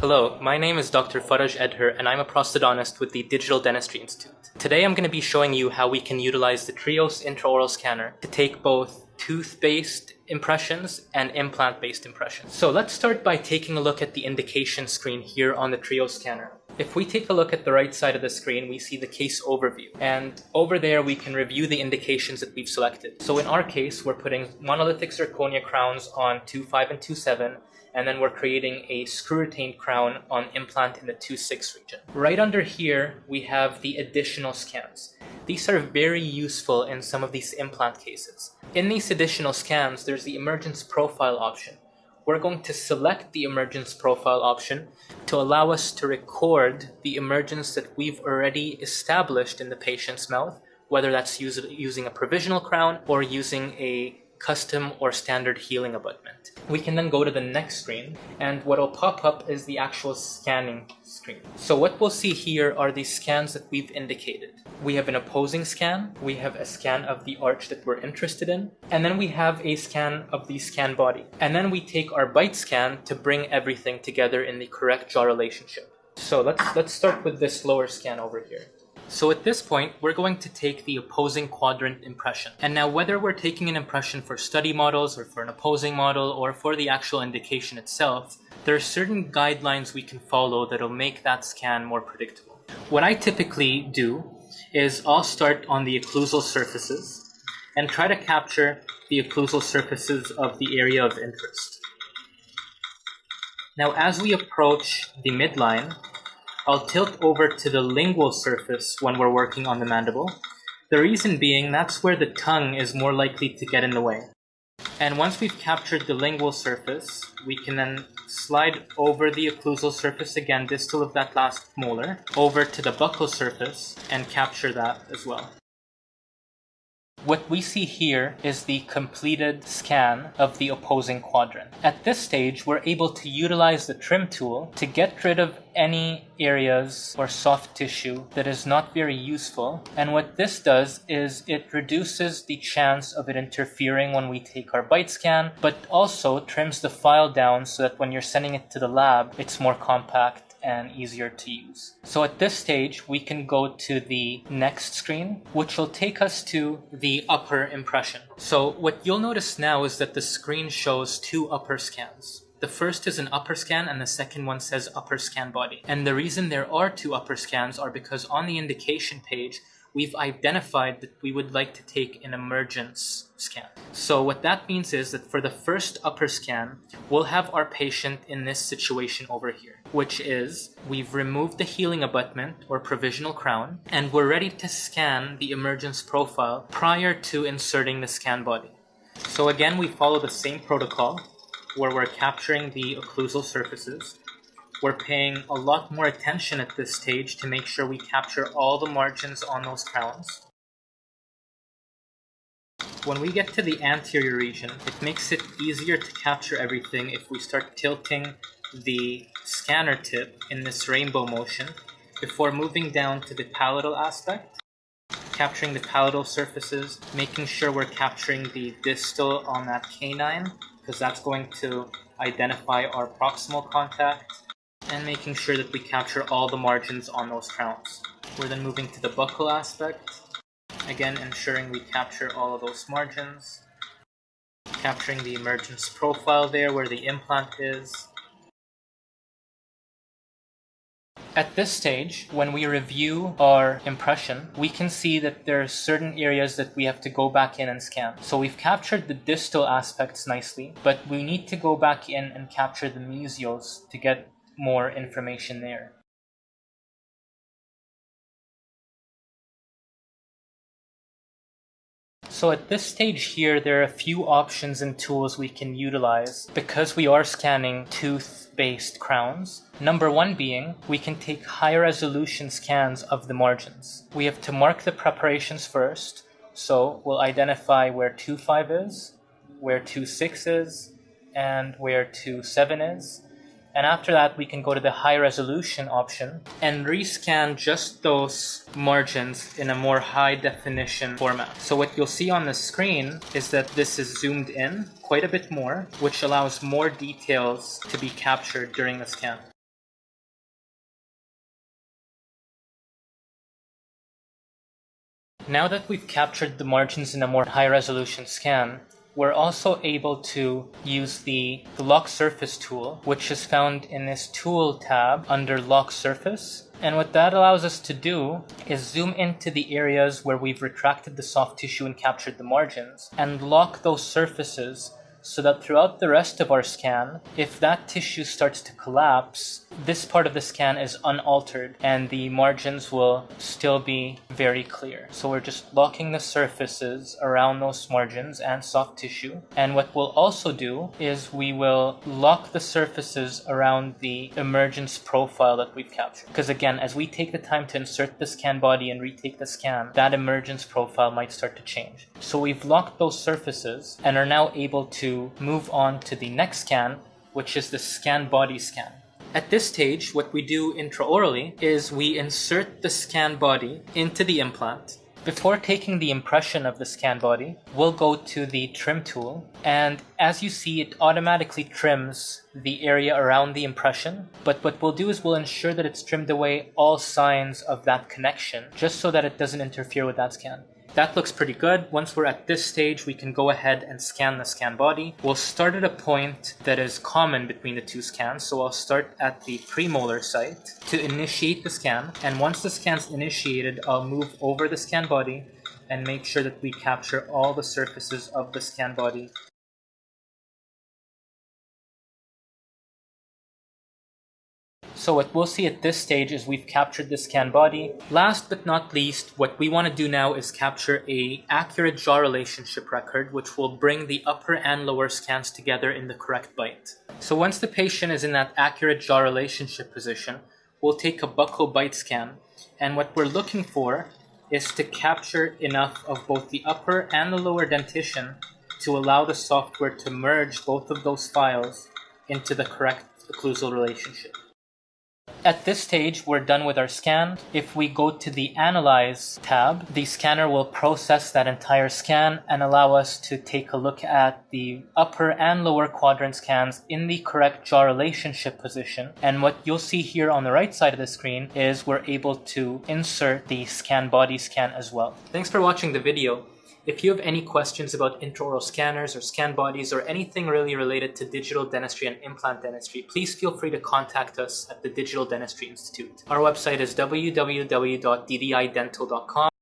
Hello, my name is Dr. Faraj Edher and I'm a prosthodontist with the Digital Dentistry Institute. Today I'm going to be showing you how we can utilize the Trios intraoral scanner to take both tooth-based impressions and implant-based impressions. So let's start by taking a look at the indication screen here on the Trios scanner. If we take a look at the right side of the screen, we see the case overview. And over there, we can review the indications that we've selected. So in our case, we're putting monolithic zirconia crowns on 2.5 and 2.7, and then we're creating a screw-retained crown on implant in the 2.6 region. Right under here, we have the additional scans. These are very useful in some of these implant cases. In these additional scans, there's the emergence profile option. We're going to select the emergence profile option to allow us to record the emergence that we've already established in the patient's mouth, whether that's using a provisional crown or using a custom or standard healing abutment. We can then go to the next screen, and what will pop up is the actual scanning screen. So what we'll see here are the scans that we've indicated. We have an opposing scan, we have a scan of the arch that we're interested in, and then we have a scan of the scan body. And then we take our bite scan to bring everything together in the correct jaw relationship. So let's start with this lower scan over here. So at this point, we're going to take the opposing quadrant impression. And now whether we're taking an impression for study models or for an opposing model or for the actual indication itself, there are certain guidelines we can follow that will make that scan more predictable. What I typically do is I'll start on the occlusal surfaces and try to capture the occlusal surfaces of the area of interest. Now as we approach the midline, I'll tilt over to the lingual surface when we're working on the mandible. The reason being, that's where the tongue is more likely to get in the way. And once we've captured the lingual surface, we can then slide over the occlusal surface again, distal of that last molar, over to the buccal surface and capture that as well. What we see here is the completed scan of the opposing quadrant. At this stage, we're able to utilize the trim tool to get rid of any areas or soft tissue that is not very useful. And what this does is it reduces the chance of it interfering when we take our bite scan, but also trims the file down so that when you're sending it to the lab, it's more compact and easier to use. So at this stage, we can go to the next screen, which will take us to the upper impression. So what you'll notice now is that the screen shows two upper scans. The first is an upper scan and the second one says upper scan body. And the reason there are two upper scans are because on the indication page, we've identified that we would like to take an emergence scan. So what that means is that for the first upper scan, we'll have our patient in this situation over here, which is we've removed the healing abutment or provisional crown, and we're ready to scan the emergence profile prior to inserting the scan body. So again, we follow the same protocol where we're capturing the occlusal surfaces. We're paying a lot more attention at this stage to make sure we capture all the margins on those crowns. When we get to the anterior region, it makes it easier to capture everything if we start tilting the scanner tip in this rainbow motion before moving down to the palatal aspect, capturing the palatal surfaces, making sure we're capturing the distal on that canine, because that's going to identify our proximal contact, and making sure that we capture all the margins on those crowns. We're then moving to the buccal aspect, again ensuring we capture all of those margins, capturing the emergence profile there where the implant is. At this stage, when we review our impression, we can see that there are certain areas that we have to go back in and scan. So we've captured the distal aspects nicely, but we need to go back in and capture the mesials to get more information there. So at this stage here, there are a few options and tools we can utilize because we are scanning tooth-based crowns. Number one being, we can take high resolution scans of the margins. We have to mark the preparations first, so we'll identify where 2.5 is, where 2.6 is, and where 2.7 is. And after that, we can go to the high resolution option and rescan just those margins in a more high definition format. So what you'll see on the screen is that this is zoomed in quite a bit more, which allows more details to be captured during the scan. Now that we've captured the margins in a more high-resolution scan, we're also able to use the Lock Surface tool, which is found in this Tool tab under Lock Surface. And what that allows us to do is zoom into the areas where we've retracted the soft tissue and captured the margins, and lock those surfaces so that throughout the rest of our scan, if that tissue starts to collapse, this part of the scan is unaltered and the margins will still be very clear. So we're just locking the surfaces around those margins and soft tissue. And what we'll also do is we will lock the surfaces around the emergence profile that we've captured. Because again, as we take the time to insert the scan body and retake the scan, that emergence profile might start to change. So we've locked those surfaces and are now able to move on to the next scan, which is the scan body scan. At this stage, what we do intraorally is we insert the scan body into the implant. Before taking the impression of the scan body, we'll go to the trim tool, and as you see, it automatically trims the area around the impression. But what we'll do is we'll ensure that it's trimmed away all signs of that connection, just so that it doesn't interfere with that scan. That looks pretty good. Once we're at this stage, we can go ahead and scan the scan body. We'll start at a point that is common between the two scans. So I'll start at the premolar site to initiate the scan. And once the scan's initiated, I'll move over the scan body and make sure that we capture all the surfaces of the scan body. So what we'll see at this stage is we've captured the scan body. Last but not least, what we want to do now is capture an accurate jaw relationship record, which will bring the upper and lower scans together in the correct bite. So once the patient is in that accurate jaw relationship position, we'll take a buccal bite scan. And what we're looking for is to capture enough of both the upper and the lower dentition to allow the software to merge both of those files into the correct occlusal relationship. At this stage, we're done with our scan. If we go to the Analyze tab, the scanner will process that entire scan and allow us to take a look at the upper and lower quadrant scans in the correct jaw relationship position. And what you'll see here on the right side of the screen is we're able to insert the scan body scan as well. Thanks for watching the video. If you have any questions about intraoral scanners or scan bodies or anything really related to digital dentistry and implant dentistry, please feel free to contact us at the Digital Dentistry Institute. Our website is www.ddidental.com.